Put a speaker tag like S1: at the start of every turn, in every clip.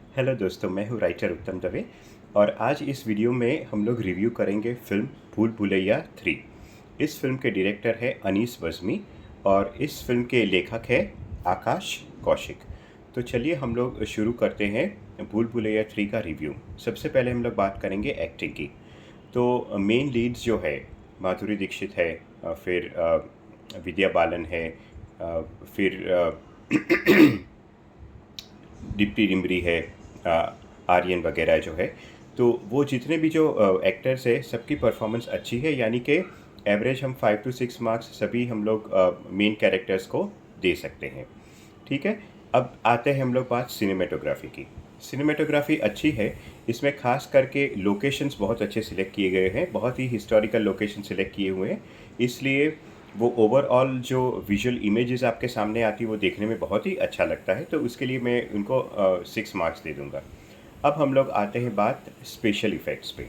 S1: Hello दोस्तों, मैं हूँ राइटर उत्तम दवे और आज इस वीडियो में हम लोग रिव्यू करेंगे फिल्म भूल भुलैया 3। इस फिल्म के डायरेक्टर है अनीस बज़्मी और इस फिल्म के लेखक है आकाश कौशिक। तो चलिए हम लोग शुरू करते हैं भूल भुलैया 3 का रिव्यू। सबसे पहले हम लोग बात करेंगे एक्टिंग की। तो मेन लीड्स जो है माधुरी दीक्षित है, फिर विद्या बालन है, फिर डिप्टी डिमरी है, आर्यन वगैरह जो है। तो वो जितने भी जो एक्टर्स है सबकी परफॉर्मेंस अच्छी है, यानी कि एवरेज हम 5 to 6 मार्क्स सभी हम लोग मेन कैरेक्टर्स को दे सकते हैं। ठीक है। अब आते हैं हम लोग बात सिनेमेटोग्राफी की। सिनेमेटोग्राफी अच्छी है, इसमें खास करके लोकेशंस बहुत अच्छे सिलेक्ट किए गए हैं, बहुत ही हिस्टोरिकल लोकेशन सिलेक्ट किए हुए हैं, इसलिए वो ओवरऑल जो विजुअल इमेजेस आपके सामने आती है वो देखने में बहुत ही अच्छा लगता है। तो उसके लिए मैं उनको 6 मार्क्स दे दूंगा। अब हम लोग आते हैं बात स्पेशल इफ़ेक्ट्स पे।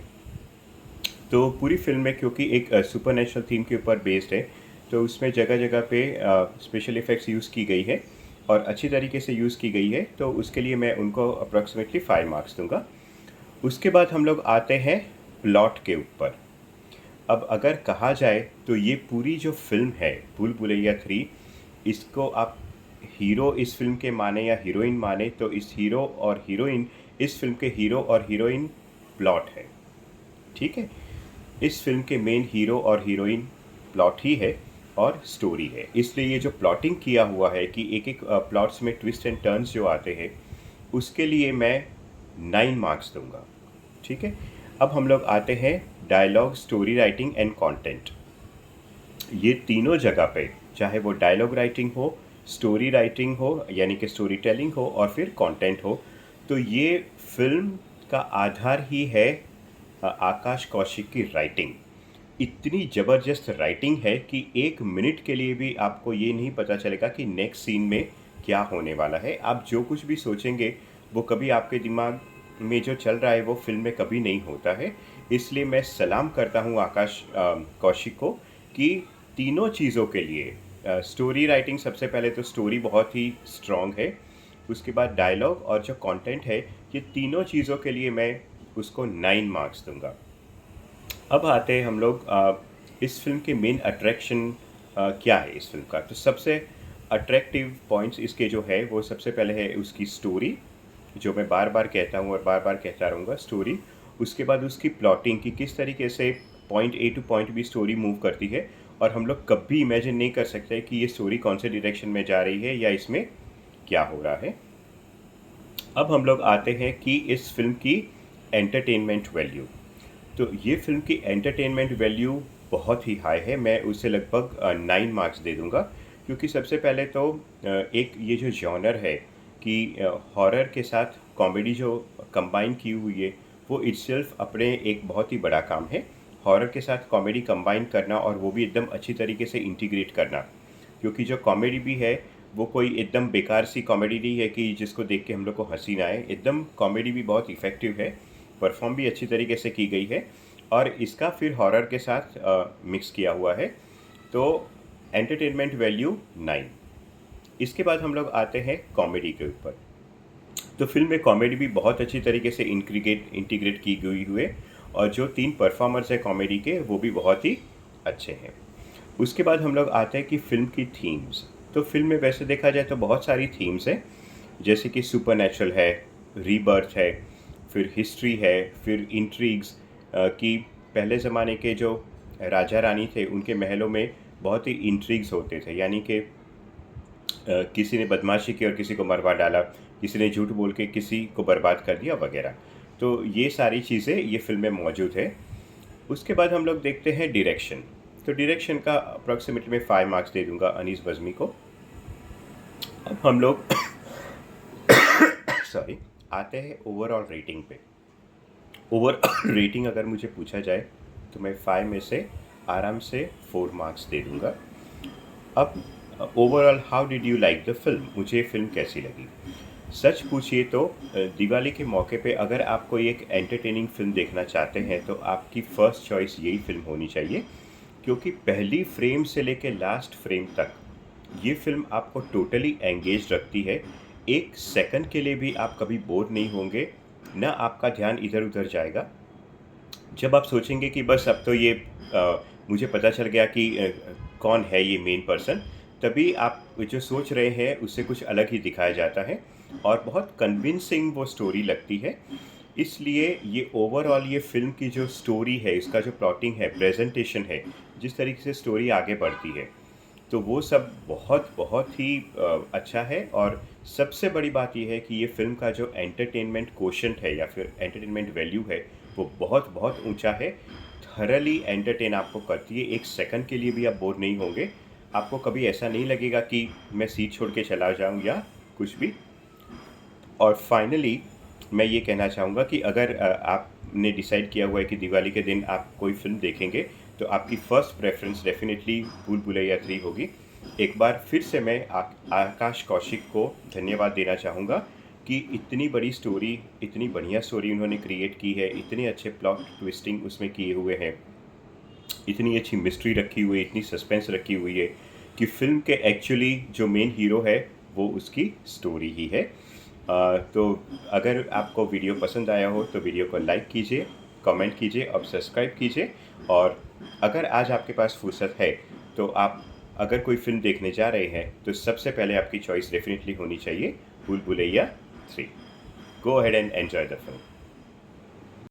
S1: तो पूरी फिल्म में क्योंकि एक सुपर नेचुरल थीम के ऊपर बेस्ड है, तो उसमें जगह जगह पे स्पेशल इफ़ेक्ट्स यूज़ की गई है और अच्छी तरीके से यूज़ की गई है, तो उसके लिए मैं उनको अप्रॉक्सीमेटली 5 मार्क्स दूंगा। उसके बाद हम लोग आते हैं प्लॉट के ऊपर। अब अगर कहा जाए तो ये पूरी जो फिल्म है भूल भुलैया 3, इसको आप हीरो इस फिल्म के माने या हीरोइन माने, तो इस हीरो और हीरोइन, इस फिल्म के हीरो और हीरोइन प्लॉट है। ठीक है। इस फिल्म के मेन हीरो और हीरोइन प्लॉट ही है और स्टोरी है, इसलिए ये जो प्लॉटिंग किया हुआ है कि एक एक प्लॉट्स में ट्विस्ट एंड टर्न्स जो आते हैं, उसके लिए मैं 9 मार्क्स दूंगा। ठीक है। अब हम लोग आते हैं dialogue, story writing and content. ये तीनों जगह पे, चाहे वो डायलॉग राइटिंग हो, स्टोरी राइटिंग हो यानी कि स्टोरी टेलिंग हो, और फिर कंटेंट हो, तो ये फिल्म का आधार ही है आकाश कौशिक की राइटिंग। इतनी ज़बरदस्त राइटिंग है कि 1 मिनट के लिए भी आपको ये नहीं पता चलेगा कि नेक्स्ट सीन में क्या होने वाला है। आप जो कुछ भी सोचेंगे वो कभी आपके दिमाग में जो चल रहा है वो फिल्म में कभी नहीं होता है। इसलिए मैं सलाम करता हूँ आकाश कौशिक को कि तीनों चीज़ों के लिए, स्टोरी राइटिंग सबसे पहले तो स्टोरी बहुत ही स्ट्रॉन्ग है, उसके बाद डायलॉग और जो कंटेंट है, ये तीनों चीज़ों के लिए मैं उसको 9 मार्क्स दूंगा। अब आते हैं हम लोग इस फिल्म के मेन अट्रैक्शन क्या है इस फिल्म का। तो सबसे अट्रैक्टिव पॉइंट्स इसके जो है वो सबसे पहले है उसकी स्टोरी, जो मैं बार बार कहता हूँ और बार बार कहता रहूँगा, स्टोरी। उसके बाद उसकी प्लॉटिंग की किस तरीके से point A to point B story move करती है, और हम लोग कभी इमेजिन नहीं कर सकते कि ये स्टोरी कौन से डायरेक्शन में जा रही है या इसमें क्या हो रहा है। अब हम लोग आते हैं कि इस फिल्म की एंटरटेनमेंट वैल्यू। तो ये फिल्म की एंटरटेनमेंट वैल्यू बहुत ही हाई है, मैं उसे लगभग 9 मार्क्स दे दूंगा। क्योंकि सबसे पहले तो एक ये जो जॉनर है कि हॉरर के साथ कॉमेडी जो कंबाइन की हुई है, वो इट्सेल्फ अपने एक बहुत ही बड़ा काम है। हॉरर के साथ कॉमेडी कंबाइन करना और वो भी एकदम अच्छी तरीके से इंटीग्रेट करना, क्योंकि जो कॉमेडी भी है वो कोई एकदम बेकार सी कॉमेडी नहीं है कि जिसको देख के हम लोग को हंसी ना आए। एकदम कॉमेडी भी बहुत इफ़ेक्टिव है, परफॉर्म भी अच्छी तरीके से की गई है, और इसका फिर हॉरर के साथ मिक्स किया हुआ है। तो एंटरटेनमेंट वैल्यू 9। इसके बाद हम लोग आते हैं कॉमेडी के ऊपर। तो फिल्म में कॉमेडी भी बहुत अच्छी तरीके से इंटीग्रेट की गई हुई है, और जो 3 परफॉर्मर्स हैं कॉमेडी के वो भी बहुत ही अच्छे हैं। उसके बाद हम लोग आते हैं कि फ़िल्म की थीम्स। तो फिल्म में वैसे देखा जाए तो बहुत सारी थीम्स हैं, जैसे कि सुपरनैचुरल है, रीबर्थ है, फिर हिस्ट्री है, फिर इंट्रीग्स, कि पहले ज़माने के जो राजा रानी थे उनके महलों में बहुत ही इंट्रीग्स होते थे, यानी कि किसी ने बदमाशी की और किसी को मरवा डाला, किसी ने झूठ बोल के किसी को बर्बाद कर दिया वगैरह। तो ये सारी चीज़ें ये फिल्म में मौजूद है। उसके बाद हम लोग देखते हैं डायरेक्शन। तो डायरेक्शन का अप्रॉक्सीमेटली मैं 5 मार्क्स दे दूंगा अनीस बज़्मी को। अब हम लोग सॉरी, आते हैं ओवरऑल रेटिंग पे। ओवरऑल रेटिंग अगर मुझे पूछा जाए तो मैं 5 में से आराम से 4 मार्क्स दे दूंगा। अब overall how did you like the film, मुझे ये फिल्म कैसी लगी। सच पूछिए तो दिवाली के मौके पे अगर आप कोई एक एंटरटेनिंग फिल्म देखना चाहते हैं तो आपकी फ़र्स्ट चॉइस यही फिल्म होनी चाहिए, क्योंकि पहली फ्रेम से लेके लास्ट फ्रेम तक ये फिल्म आपको टोटली एंगेज रखती है। एक सेकंड के लिए भी आप कभी बोर नहीं होंगे, ना आपका ध्यान इधर-उधर जाएगा। जब आप सोचेंगे कि बस अब तो ये मुझे पता चल गया कि कौन है ये मेन पर्सन, तभी आप जो सोच रहे हैं उससे कुछ अलग ही दिखाया जाता है और बहुत कन्विंसिंग वो स्टोरी लगती है। इसलिए ये ओवरऑल ये फ़िल्म की जो स्टोरी है, इसका जो प्लॉटिंग है, प्रेज़ेंटेशन है, जिस तरीके से स्टोरी आगे बढ़ती है, तो वो सब बहुत बहुत ही अच्छा है। और सबसे बड़ी बात ये है कि ये फ़िल्म का जो एंटरटेनमेंट कोशेंट है या फिर एंटरटेनमेंट वैल्यू है, वो बहुत बहुत ऊंचा है। थरली एंटरटेन आपको करती है, एक सेकंड के लिए भी आप बोर नहीं होंगे। आपको कभी ऐसा नहीं लगेगा कि मैं सीट छोड़ के चला जाऊं या कुछ भी। और फाइनली मैं ये कहना चाहूँगा कि अगर आपने डिसाइड किया हुआ है कि दिवाली के दिन आप कोई फ़िल्म देखेंगे, तो आपकी फ़र्स्ट प्रेफ़रेंस डेफ़िनेटली भूल भुलैया 3 होगी। एक बार फिर से मैं आकाश कौशिक को धन्यवाद देना चाहूँगा कि इतनी बड़ी स्टोरी, इतनी बढ़िया स्टोरी उन्होंने क्रिएट की है, इतने अच्छे प्लॉट ट्विस्टिंग उसमें किए हुए हैं, इतनी अच्छी मिस्ट्री रखी हुई है, इतनी सस्पेंस रखी हुई है कि फ़िल्म के एक्चुअली जो मेन हीरो है, वो उसकी स्टोरी ही है। तो अगर आपको वीडियो पसंद आया हो तो वीडियो को लाइक कीजिए, कमेंट कीजिए और सब्सक्राइब कीजिए। और अगर आज आपके पास फुर्सत है, तो आप अगर कोई फ़िल्म देखने जा रहे हैं, तो सबसे पहले आपकी चॉइस डेफ़िनिटली होनी चाहिए भूल Bhulaiyaa 3। Go ahead and enjoy the film.